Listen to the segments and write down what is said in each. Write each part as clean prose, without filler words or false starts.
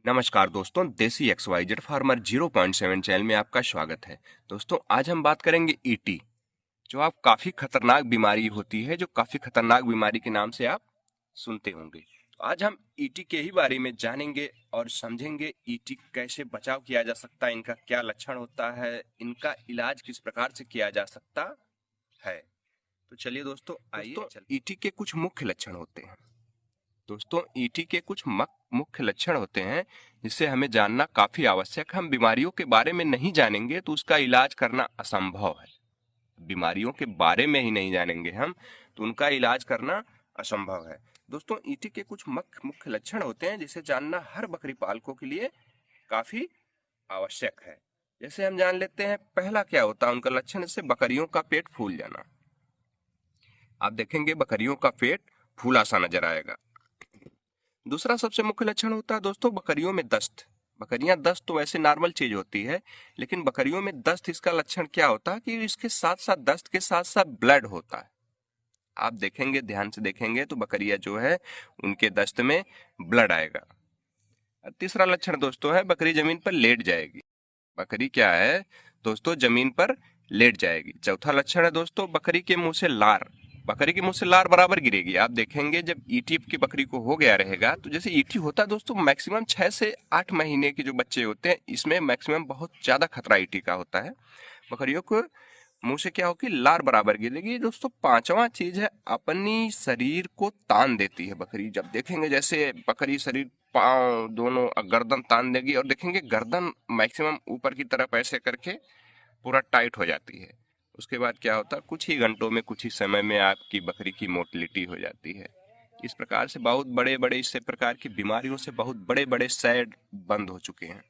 नमस्कार दोस्तों, देसी XYZ फार्मर 0.7 चैनल में आपका स्वागत है। दोस्तों, आज हम बात करेंगे ईटी, जो आप काफी खतरनाक बीमारी होती है, जो काफी खतरनाक बीमारी के नाम से आप सुनते होंगे। तो आज हम ईटी के ही बारे में जानेंगे और समझेंगे ईटी कैसे बचाव किया जा सकता है, इनका क्या लक्षण होता है, इनका इलाज किस प्रकार से किया जा सकता है। तो चलिए दोस्तों, आइए ईटी के कुछ मुख्य लक्षण होते हैं। दोस्तों, ईटी के कुछ मुख्य लक्षण होते हैं जिससे हमें जानना काफी आवश्यक है। हम बीमारियों के बारे में नहीं जानेंगे तो उसका इलाज करना असंभव है। बीमारियों के बारे में ही नहीं जानेंगे हम तो उनका इलाज करना असंभव है। दोस्तों, ईटी के कुछ मुख्य लक्षण होते हैं जिसे जानना हर बकरी पालकों के लिए काफी आवश्यक है। जैसे हम जान लेते हैं, पहला क्या होता है उनका लक्षण, जैसे बकरियों का पेट फूल जाना। आप देखेंगे बकरियों का पेट फूला सा नजर आएगा। दूसरा सबसे मुख्य लक्षण होता है दोस्तों बकरियों में दस्त। बकरियां दस्त तो वैसे नॉर्मल चीज होती है, लेकिन बकरियों में दस्त, इसका लक्षण क्या होता है कि इसके साथ साथ दस्त के साथ साथ ब्लड होता है। आप देखेंगे, ध्यान से देखेंगे तो बकरियां जो है उनके दस्त में ब्लड आएगा। तीसरा लक्षण दोस्तों है बकरी जमीन पर लेट जाएगी। बकरी क्या है दोस्तों, जमीन पर लेट जाएगी। चौथा लक्षण है दोस्तों बकरी के मुंह से लार। बकरी के मुंह से लार बराबर गिरेगी। आप देखेंगे जब ईटी की बकरी को हो गया रहेगा, तो जैसे ईटी होता है दोस्तों, मैक्सिमम 6 से 8 महीने के जो बच्चे होते हैं, इसमें मैक्सिमम बहुत ज्यादा खतरा ईटी का होता है। बकरियों को मुंह से क्या होगी, लार बराबर गिरेगी। दोस्तों, पांचवा चीज है अपनी शरीर को तान देती है बकरी। जब देखेंगे जैसे बकरी शरीर, पांव दोनों, गर्दन तान देगी, और देखेंगे गर्दन मैक्सिमम ऊपर की तरफ ऐसे करके पूरा टाइट हो जाती है। उसके बाद क्या होता है, कुछ ही घंटों में, कुछ ही समय में आपकी बकरी की मोर्टेलिटी हो जाती है। इस प्रकार से बहुत बड़े बड़े इससे प्रकार की बीमारियों से बहुत बड़े बड़े शेड बंद हो चुके हैं,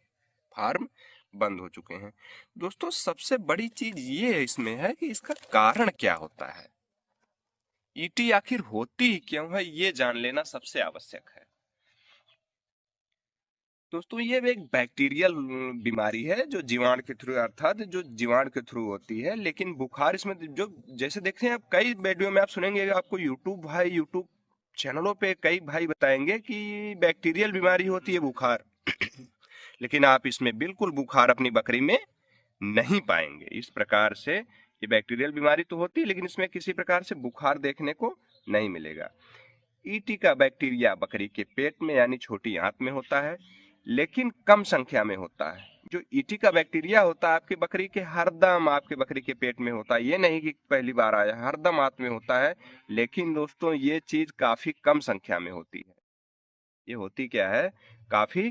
फार्म बंद हो चुके हैं। दोस्तों, सबसे बड़ी चीज ये इसमें है कि इसका कारण क्या होता है, ईटी आखिर होती क्यों है, ये जान लेना सबसे आवश्यक है। दोस्तों, ये एक बैक्टीरियल बीमारी है जो जीवाणु के थ्रू, अर्थात जो जीवाणु के थ्रू होती है। लेकिन बुखार इसमें जो, जैसे देखते हैं आप कई वीडियो में आप सुनेंगे, आपको यूट्यूब चैनलों पे कई भाई बताएंगे कि बैक्टीरियल बीमारी होती है बुखार। लेकिन आप इसमें बिल्कुल बुखार अपनी बकरी में नहीं पाएंगे। इस प्रकार से ये बैक्टीरियल बीमारी तो होती है, लेकिन इसमें किसी प्रकार से बुखार देखने को नहीं मिलेगा। ईटी का बैक्टीरिया बकरी के पेट में यानी छोटी आंत में होता है, लेकिन कम संख्या में होता है। जो ईटी का बैक्टीरिया होता है आपकी बकरी के, हरदम आपके बकरी के पेट में होता है। ये नहीं कि पहली बार आया, हरदम आंत में होता है। लेकिन दोस्तों, ये चीज काफी कम संख्या में होती है। ये होती क्या है, काफी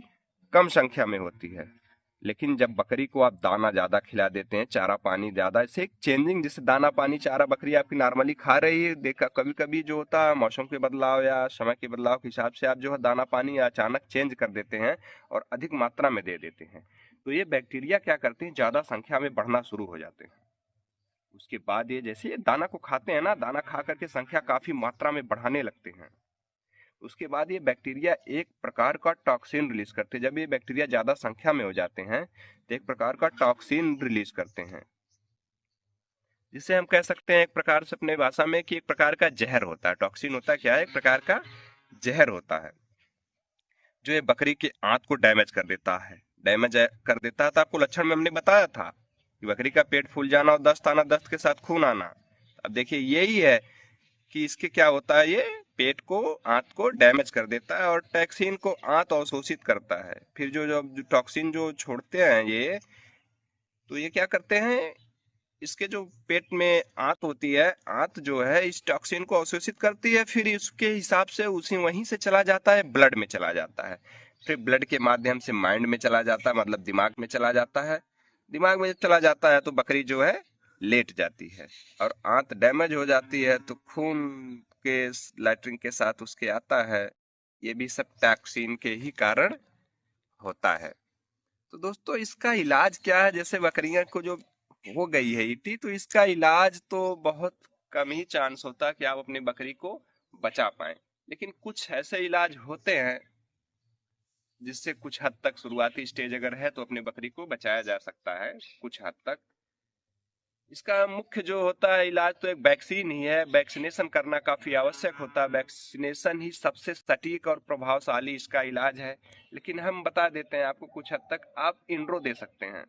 कम संख्या में होती है। लेकिन जब बकरी को आप दाना ज्यादा खिला देते हैं, चारा पानी ज्यादा, इसे एक चेंजिंग, जैसे दाना पानी चारा बकरी आपकी नॉर्मली खा रही है, देखा कभी कभी जो होता है मौसम के बदलाव या समय के बदलाव के हिसाब से आप जो है दाना पानी अचानक चेंज कर देते हैं और अधिक मात्रा में दे देते हैं, तो ये बैक्टीरिया क्या करते हैं, ज्यादा संख्या में बढ़ना शुरू हो जाते हैं। उसके बाद ये जैसे ये दाना को खाते हैं ना, दाना खा करके संख्या काफी मात्रा में बढ़ाने लगते हैं। उसके बाद ये बैक्टीरिया एक प्रकार का टॉक्सिन रिलीज करते हैं। जब ये बैक्टीरिया ज्यादा संख्या में हो जाते हैं तो एक प्रकार का टॉक्सिन रिलीज करते हैं, जिसे हम कह सकते हैं एक प्रकार से अपने भाषा में कि एक प्रकार का जहर होता है। टॉक्सिन होता है क्या है, एक प्रकार का जहर होता है, जो ये बकरी के आंत को डैमेज कर देता है। डैमेज कर देता है तो आपको लक्षण में हमने बताया था कि बकरी का पेट फूल जाना और दस्त आना, दस्त के साथ खून आना। अब देखिए यही है कि इसके क्या होता है, ये पेट को, आंत को डैमेज कर देता है और टॉक्सिन को आंत अवशोषित करता है। फिर जो टॉक्सिन जो छोड़ते हैं ये, तो ये क्या करते हैं, इसके जो पेट में आंत होती है, आंत जो है इस टॉक्सिन को अवशोषित करती है, फिर इसके हिसाब से उसी वहीं से चला जाता है, ब्लड में चला जाता है। फिर ब्लड के माध्यम से माइंड में चला जाता है, मतलब दिमाग में चला जाता है। दिमाग में चला जाता है तो बकरी जो है लेट जाती है, और आंत डैमेज हो जाती है तो खून के लैट्रिन के साथ उसके आता है। ये भी सब टॉक्सिन के ही कारण होता है। तो दोस्तों, इसका इलाज क्या है, जैसे बकरियां को जो हो गई है ईटी, तो इसका इलाज तो बहुत कम ही चांस होता है कि आप अपनी बकरी को बचा पाए। लेकिन कुछ ऐसे इलाज होते हैं जिससे कुछ हद तक, शुरुआती स्टेज अगर है तो अपनी बकरी को बचाया जा सकता है कुछ हद तक। इसका मुख्य जो होता है इलाज तो एक वैक्सीन ही है। वैक्सीनेशन करना काफी आवश्यक होता है। वैक्सीनेशन ही सबसे सटीक और प्रभावशाली इसका इलाज है। लेकिन हम बता देते हैं आपको, कुछ हद तक आप इंड्रो दे सकते हैं।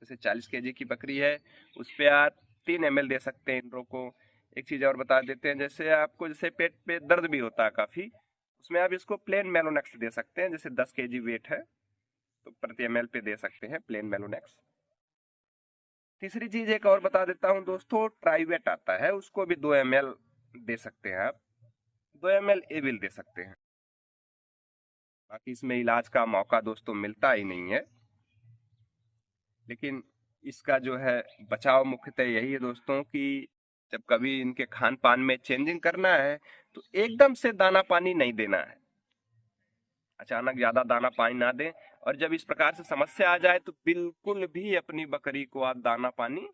जैसे 40 केजी की बकरी है, उस पे आप 3 ml दे सकते हैं इंड्रो को। एक चीज और बता देते हैं, जैसे आपको जैसे पेट पे दर्द भी होता है काफी, उसमें आप इसको प्लेन मेलोनेक्स दे सकते हैं। जैसे 10 केजी वेट है तो प्रति ml पे दे सकते हैं प्लेन मेलोनेक्स। तीसरी चीज एक और बता देता हूं दोस्तों, ट्राइवेट आता है, उसको भी 2 ml दे सकते हैं आप। 2 ml एविल दे सकते हैं। बाकी इसमें इलाज का मौका दोस्तों मिलता ही नहीं है। लेकिन इसका जो है बचाव मुख्यतः यही है दोस्तों कि जब कभी इनके खान पान में चेंजिंग करना है तो एकदम से दाना पानी नहीं देना है। अचानक ज्यादा दाना पानी ना दें। और जब इस प्रकार से समस्या आ जाए तो बिल्कुल भी अपनी बकरी को आप दाना पानी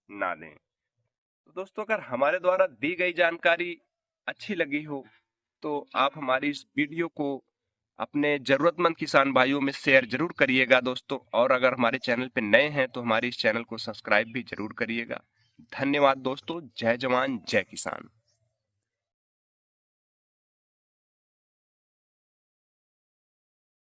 ना दें। तो दोस्तों, अगर हमारे द्वारा दी गई जानकारी अच्छी लगी हो तो आप हमारी इस वीडियो को अपने जरूरतमंद किसान भाइयों में शेयर जरूर करिएगा दोस्तों। और अगर हमारे चैनल पे नए हैं तो हमारे इस चैनल को सब्सक्राइब भी जरूर करिएगा। धन्यवाद दोस्तों। जय जवान जय किसान।